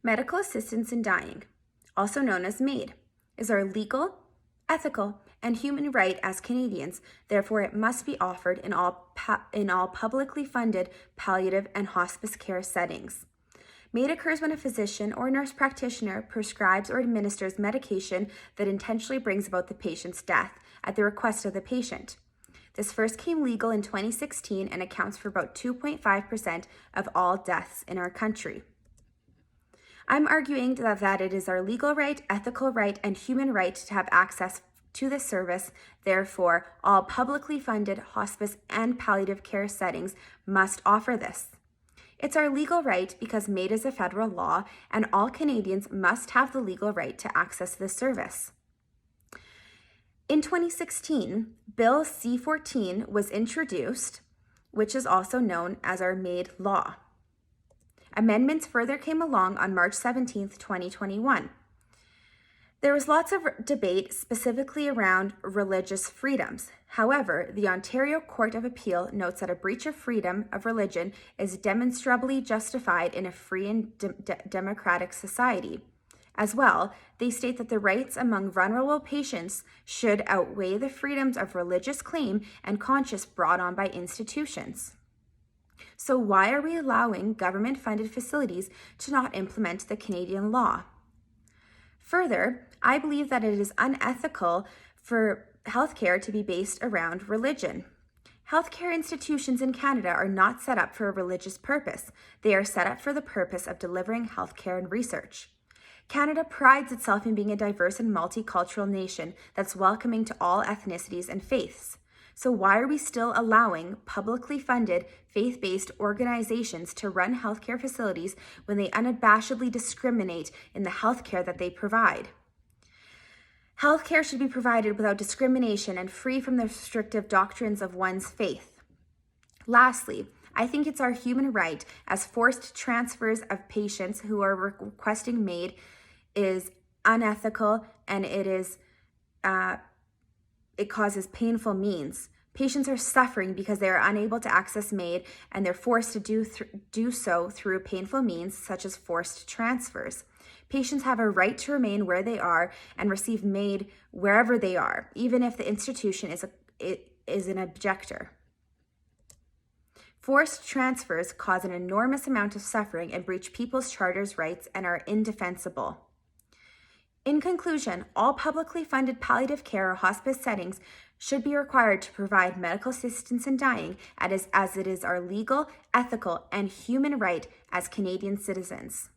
Medical assistance in dying, also known as MAID, is our legal, ethical, and human right as Canadians. Therefore, it must be offered in all publicly funded palliative and hospice care settings. MAID occurs when a physician or nurse practitioner prescribes or administers medication that intentionally brings about the patient's death at the request of the patient. This first came legal in 2016 and accounts for about 2.5% of all deaths in our country. I'm arguing that it is our legal right, ethical right, and human right to have access to this service. Therefore, all publicly funded hospice and palliative care settings must offer this. It's our legal right because MAID is a federal law, and all Canadians must have the legal right to access this service. In 2016, Bill C-14 was introduced, which is also known as our MAID law. Amendments further came along on March 17, 2021. There was lots of debate specifically around religious freedoms. However, the Ontario Court of Appeal notes that a breach of freedom of religion is demonstrably justified in a free and democratic society. As well, they state that the rights among vulnerable patients should outweigh the freedoms of religious claim and conscience brought on by institutions. So why are we allowing government-funded facilities to not implement the Canadian law? Further, I believe that it is unethical for healthcare to be based around religion. Healthcare institutions in Canada are not set up for a religious purpose. They are set up for the purpose of delivering healthcare and research. Canada prides itself in being a diverse and multicultural nation that's welcoming to all ethnicities and faiths. So why are we still allowing publicly funded, faith-based organizations to run healthcare facilities when they unabashedly discriminate in the healthcare that they provide? Healthcare should be provided without discrimination and free from the restrictive doctrines of one's faith. Lastly, I think it's our human right as forced transfers of patients who are requesting MAID is unethical, and it causes painful means. Patients are suffering because they are unable to access MAID, and they're forced to do so through painful means such as forced transfers. Patients have a right to remain where they are and receive MAID wherever they are, even if the institution is an objector. Forced transfers cause an enormous amount of suffering and breach people's charter's rights and are indefensible. In conclusion, all publicly funded palliative care or hospice settings should be required to provide medical assistance in dying as it is our legal, ethical, and human right as Canadian citizens.